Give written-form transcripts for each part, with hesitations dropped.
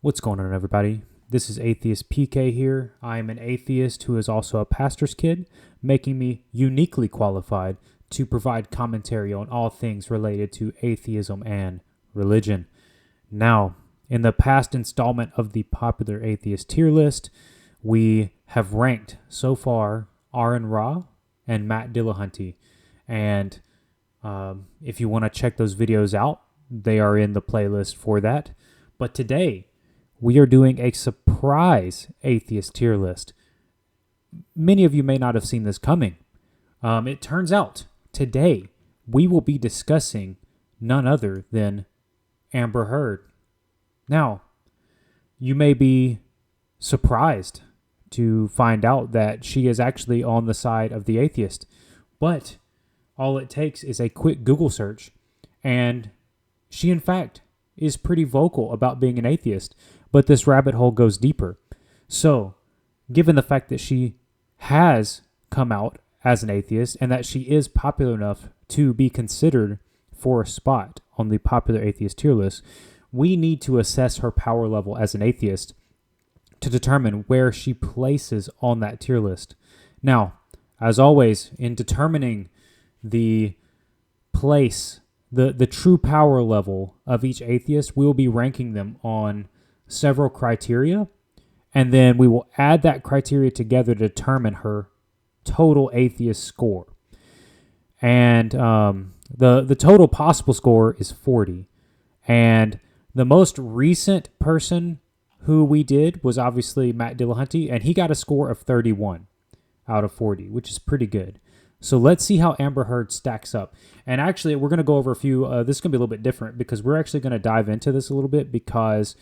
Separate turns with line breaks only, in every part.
What's going on, everybody? This is Atheist PK here. I am an atheist who is also a pastor's kid, making me uniquely qualified to provide commentary on all things related to atheism and religion. Now, in the past installment of the popular Atheist Tier List, we have ranked so far Aaron Ra and Matt Dillahunty. And if you want to check those videos out, they are in the playlist for that. But today, we are doing a surprise Atheist Tier List. Many of you may not have seen this coming. It turns out today we will be discussing none other than Amber Heard. Now, you may be surprised to find out that she is actually on the side of the atheist, but all it takes is a quick Google search, and she, in fact, is pretty vocal about being an atheist, but this rabbit hole goes deeper. So, given the fact that she has come out as an atheist and that she is popular enough to be considered for a spot on the popular Atheist Tier List, we need to assess her power level as an atheist to determine where she places on that tier list. Now, as always, in determining the place, the true power level of each atheist, we will be ranking them on several criteria, and then we will add that criteria together to determine her total atheist score. And the total possible score is 40. And the most recent person who we did was obviously Matt Dillahunty, and he got a score of 31 out of 40, which is pretty good. So let's see how Amber Heard stacks up. And actually, we're going to go over a few. This is going to be a little bit different because we're actually going to dive into this a little bit because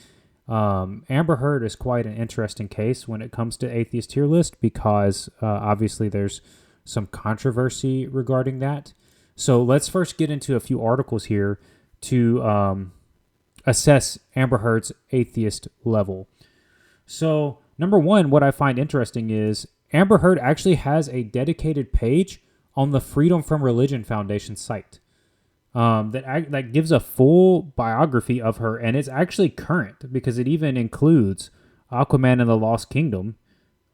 Amber Heard is quite an interesting case when it comes to Atheist Tier List because obviously there's some controversy regarding that. So let's first get into a few articles here to assess Amber Heard's atheist level. So number one, what I find interesting is Amber Heard actually has a dedicated page on the Freedom from Religion Foundation site that gives a full biography of her, and it's actually current because it even includes Aquaman and the Lost Kingdom.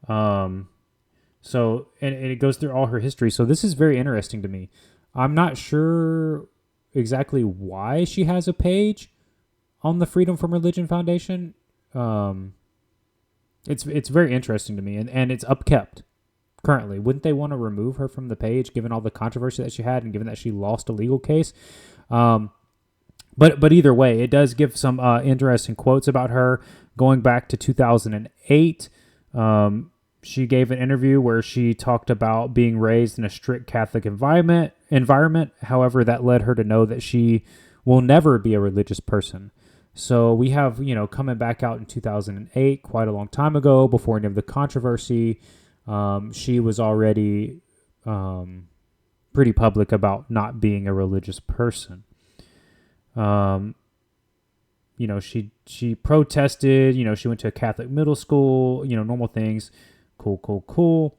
So it goes through all her history. So this is very interesting to me. I'm not sure exactly why she has a page on the Freedom from Religion Foundation. It's very interesting to me, and it's upkept currently. Wouldn't they want to remove her from the page given all the controversy that she had and given that she lost a legal case? But either way, it does give some interesting quotes about her going back to 2008. She gave an interview where she talked about being raised in a strict Catholic environment. However, that led her to know that she will never be a religious person. So we have, coming back out in 2008, quite a long time ago, before any of the controversy, she was already pretty public about not being a religious person. She protested, she went to a Catholic middle school, normal things. Cool.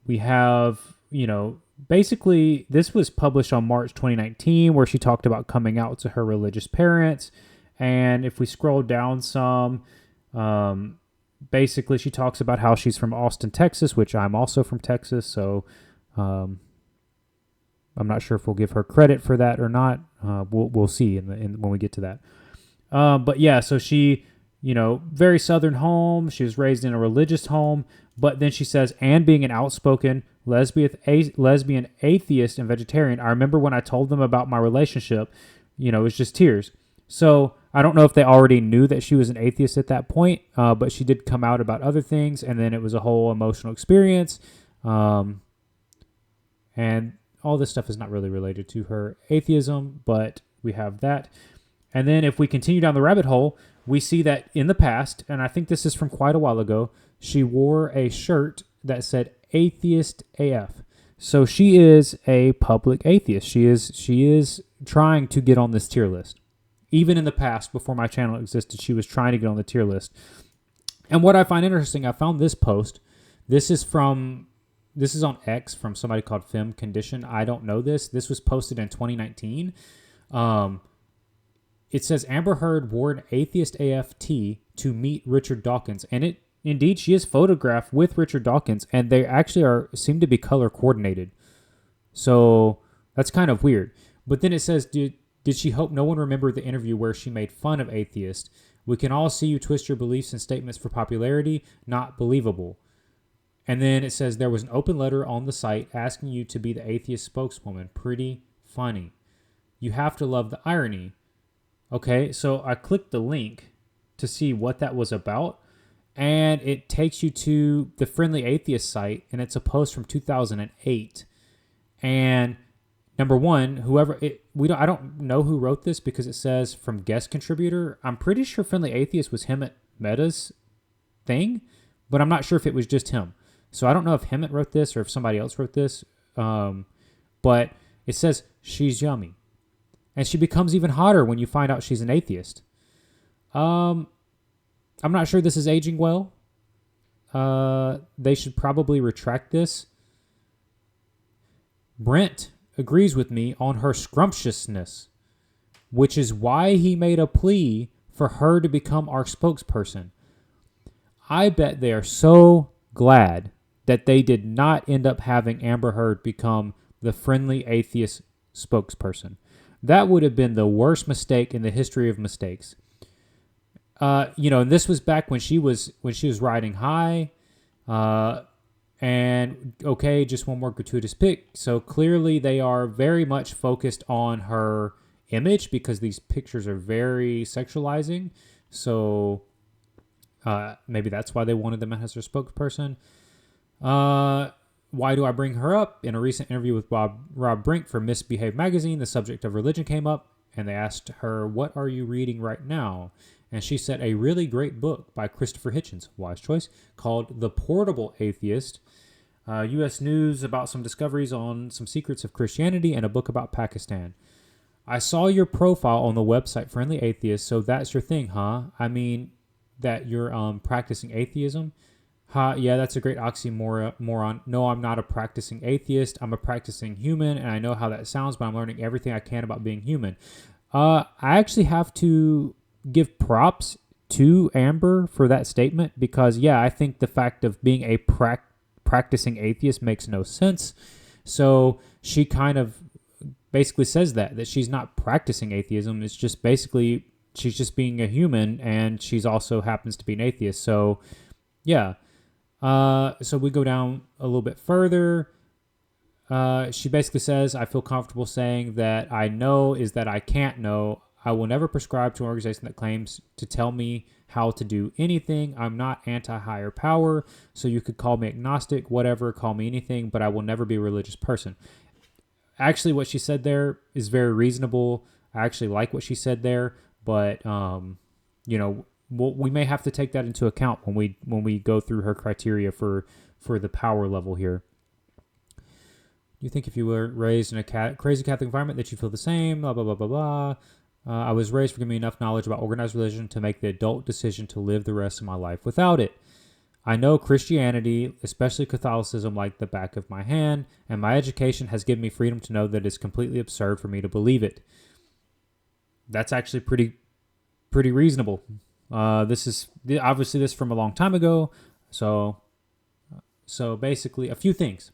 We have, basically, this was published on March 2019, where she talked about coming out to her religious parents. And if we scroll down some, basically she talks about how she's from Austin, Texas, which I'm also from Texas. So I'm not sure if we'll give her credit for that or not. We'll see when we get to that. But yeah, so she, very Southern home. She was raised in a religious home. But then she says, and being an outspoken lesbian, atheist, and vegetarian, I remember when I told them about my relationship, it was just tears. So I don't know if they already knew that she was an atheist at that point, but she did come out about other things, and then it was a whole emotional experience. And all this stuff is not really related to her atheism, but we have that. And then if we continue down the rabbit hole, we see that in the past, and I think this is from quite a while ago, she wore a shirt that said Atheist AF. So she is a public atheist. She is trying to get on this tier list. Even in the past, before my channel existed, she was trying to get on the tier list. And what I find interesting, I found this post. This is on X from somebody called Femme Condition. I don't know this. This was posted in 2019. it says Amber Heard wore an atheist AFT to meet Richard Dawkins, and it indeed she is photographed with Richard Dawkins, and they actually seem to be color coordinated. So that's kind of weird. But then it says, did she hope no one remembered the interview where she made fun of atheists? We can all see you twist your beliefs and statements for popularity. Not believable. And then it says there was an open letter on the site asking you to be the atheist spokeswoman. Pretty funny. You have to love the irony. Okay, so I clicked the link to see what that was about, and it takes you to the Friendly Atheist site, and it's a post from 2008. And number one, I don't know who wrote this because it says from guest contributor. I'm pretty sure Friendly Atheist was Hemant Mehta's thing, but I'm not sure if it was just him. So I don't know if Hemant wrote this or if somebody else wrote this. But it says she's yummy. And she becomes even hotter when you find out she's an atheist. I'm not sure this is aging well. They should probably retract this. Brent agrees with me on her scrumptiousness, which is why he made a plea for her to become our spokesperson. I bet they are so glad that they did not end up having Amber Heard become the Friendly Atheist spokesperson. That would have been the worst mistake in the history of mistakes. And this was back when she was riding high. And okay, just one more gratuitous pick. So clearly they are very much focused on her image because these pictures are very sexualizing. So maybe that's why they wanted them as their spokesperson. Why do I bring her up? In a recent interview with Rob Brink for Misbehave magazine, the subject of religion came up, and they asked her, "What are you reading right now?" And she said a really great book by Christopher Hitchens, wise choice, called The Portable Atheist, U.S. News about some discoveries on some secrets of Christianity, and a book about Pakistan. I saw your profile on the website Friendly Atheist, so that's your thing, huh? I mean, that you're practicing atheism? Yeah, that's a great oxymoron. No, I'm not a practicing atheist. I'm a practicing human, and I know how that sounds, but I'm learning everything I can about being human. I actually have to give props to Amber for that statement because, yeah, I think the fact of being a practicing atheist makes no sense. So she kind of basically says that she's not practicing atheism. It's just basically she's just being a human, and she's also happens to be an atheist. So, yeah. So we go down a little bit further. She basically says, I feel comfortable saying that I know is that I can't know. I will never prescribe to an organization that claims to tell me how to do anything. I'm not anti-higher power, so you could call me agnostic, whatever, call me anything, but I will never be a religious person. Actually, what she said there is very reasonable. I actually like what she said there, but, we may have to take that into account when we go through her criteria for the power level here. Do you think if you were raised in a crazy Catholic environment that you feel the same? Blah, blah, blah, blah, blah. I was raised for giving me enough knowledge about organized religion to make the adult decision to live the rest of my life without it. I know Christianity, especially Catholicism, like the back of my hand, and my education has given me freedom to know that it's completely absurd for me to believe it. That's actually pretty reasonable. This is obviously this from a long time ago. So basically, a few things.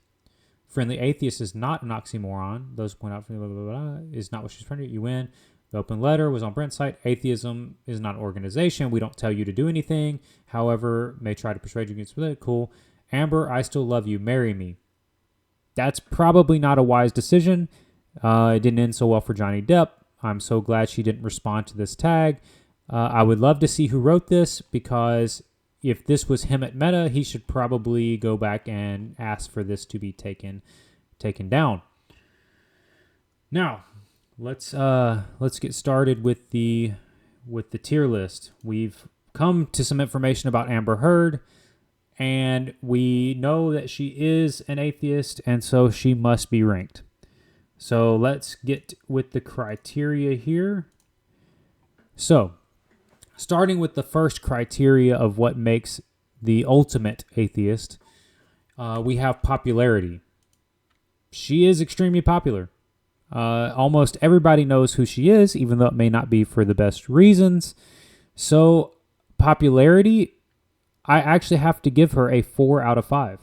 Friendly Atheist is not an oxymoron. Those point out, blah, blah, blah, blah, is not what she's trying to do. You win. The open letter was on Brent's site. Atheism is not an organization. We don't tell you to do anything. However, may try to persuade you against it. Cool. Amber, I still love you. Marry me. That's probably not a wise decision. It didn't end so well for Johnny Depp. I'm so glad she didn't respond to this tag. I would love to see who wrote this because if this was Hemant Mehta, he should probably go back and ask for this to be taken down. Now, let's get started with the tier list. We've come to some information about Amber Heard, and we know that she is an atheist, and so she must be ranked. So let's get with the criteria here. So, starting with the first criteria of what makes the ultimate atheist, we have popularity. She is extremely popular. Almost everybody knows who she is, even though it may not be for the best reasons. So popularity, I actually have to give her a 4 out of 5.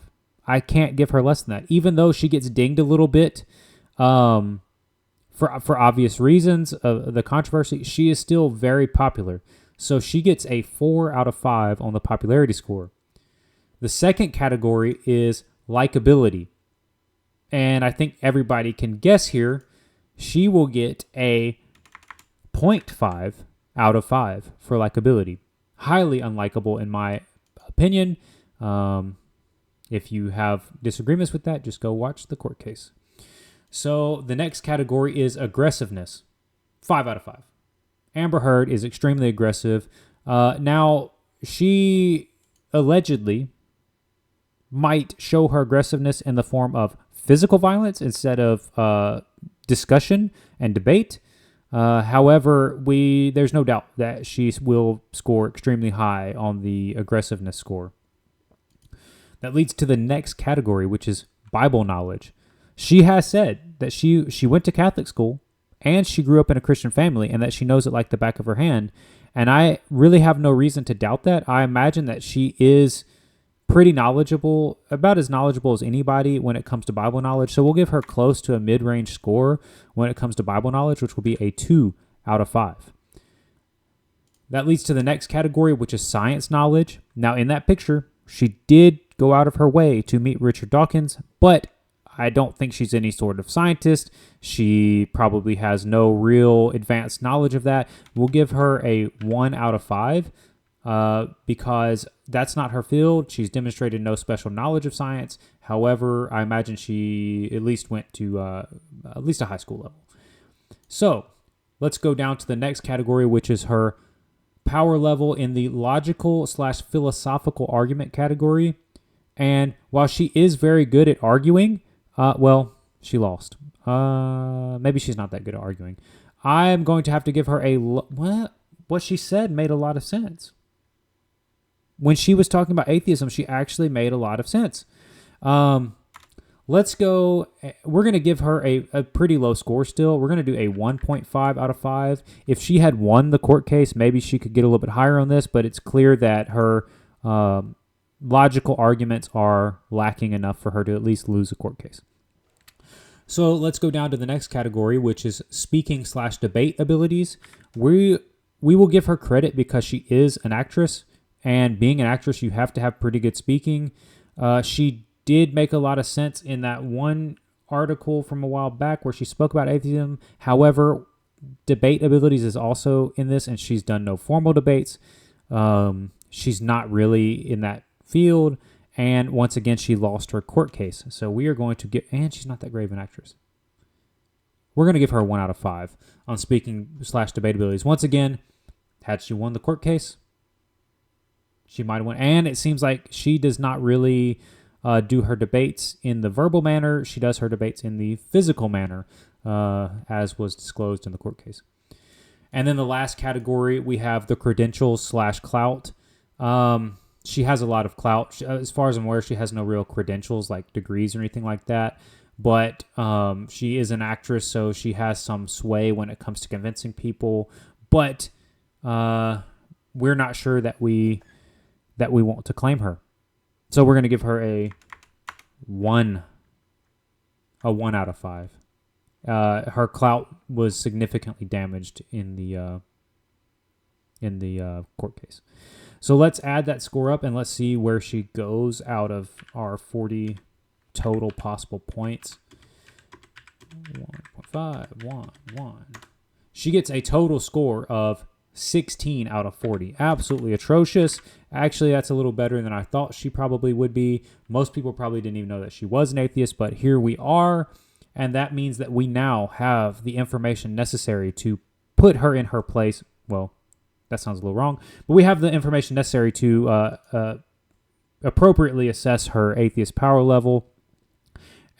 I can't give her less than that, even though she gets dinged a little bit for obvious reasons of the controversy. She is still very popular. So she gets a 4 out of 5 on the popularity score. The second category is likability. And I think everybody can guess here. She will get a 0.5 out of 5 for likability. Highly unlikable in my opinion. If you have disagreements with that, just go watch the court case. So the next category is aggressiveness. 5 out of 5. Amber Heard is extremely aggressive. Now, she allegedly might show her aggressiveness in the form of physical violence instead of discussion and debate. However, there's no doubt that she will score extremely high on the aggressiveness score. That leads to the next category, which is Bible knowledge. She has said that she went to Catholic school and she grew up in a Christian family and that she knows it like the back of her hand. And I really have no reason to doubt that. I imagine that she is pretty knowledgeable, about as knowledgeable as anybody when it comes to Bible knowledge. So we'll give her close to a mid-range score when it comes to Bible knowledge, which will be a 2 out of 5. That leads to the next category, which is science knowledge. Now, in that picture, she did go out of her way to meet Richard Dawkins, but I don't think she's any sort of scientist. She probably has no real advanced knowledge of that. We'll give her a 1 out of 5 because that's not her field. She's demonstrated no special knowledge of science. However, I imagine she at least went to at least a high school level. So let's go down to the next category, which is her power level in the logical/philosophical argument category. And while she is very good at arguing, she lost. Maybe she's not that good at arguing. I'm going to have to give her a... What she said made a lot of sense. When she was talking about atheism, she actually made a lot of sense. Let's go... We're going to give her a pretty low score still. We're going to do a 1.5 out of 5. If she had won the court case, maybe she could get a little bit higher on this, but it's clear that her... logical arguments are lacking enough for her to at least lose a court case. So let's go down to the next category, which is speaking/debate abilities. We will give her credit because she is an actress, and being an actress, you have to have pretty good speaking. She did make a lot of sense in that one article from a while back where she spoke about atheism. However, debate abilities is also in this, and she's done no formal debates. She's not really in that field, and once again she lost her court case. So we are going to get, and she's not that great of an actress. We're going to give her a 1 out of 5 on speaking/debate abilities. Once again, had she won the court case, she might have won. And it seems like she does not really do her debates in the verbal manner. She does her debates in the physical manner, as was disclosed in the court case. And then the last category, we have the credentials/clout. She has a lot of clout. As far as I'm aware, she has no real credentials like degrees or anything like that. But she is an actress, so she has some sway when it comes to convincing people. But we're not sure that we want to claim her. So we're going to give her a 1 out of 5. Her clout was significantly damaged in the court case. So let's add that score up and let's see where she goes out of our 40 total possible points. 1.5, 1. She gets a total score of 16 out of 40. Absolutely atrocious. Actually, that's a little better than I thought she probably would be. Most people probably didn't even know that she was an atheist, but here we are. And that means that we now have the information necessary to put her in her place. Well, that sounds a little wrong, but we have the information necessary to appropriately assess her atheist power level.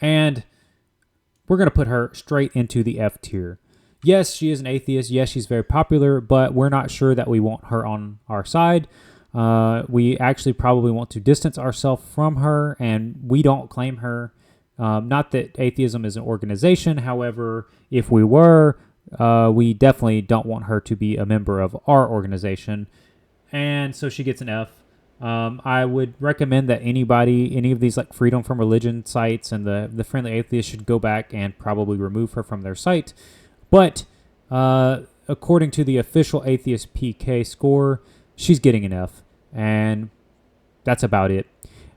And we're going to put her straight into the F tier. Yes, she is an atheist. Yes, she's very popular, but we're not sure that we want her on our side. We actually probably want to distance ourselves from her, and we don't claim her Not that atheism is an organization. However, if we were, we definitely don't want her to be a member of our organization. And so she gets an F. I would recommend that any of these like freedom from religion sites and the friendly atheist should go back and probably remove her from their site. But according to the official Atheist PK score, she's getting an F. And that's about it.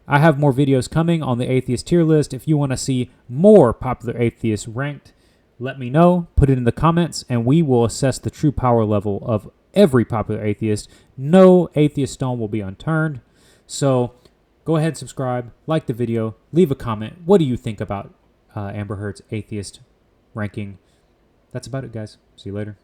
I have more videos coming on the Atheist Tier List. If you want to see more popular atheists ranked, let me know. Put it in the comments, and we will assess the true power level of every popular atheist. No atheist stone will be unturned. So go ahead and subscribe, like the video, leave a comment. What do you think about Amber Heard's atheist ranking? That's about it, guys. See you later.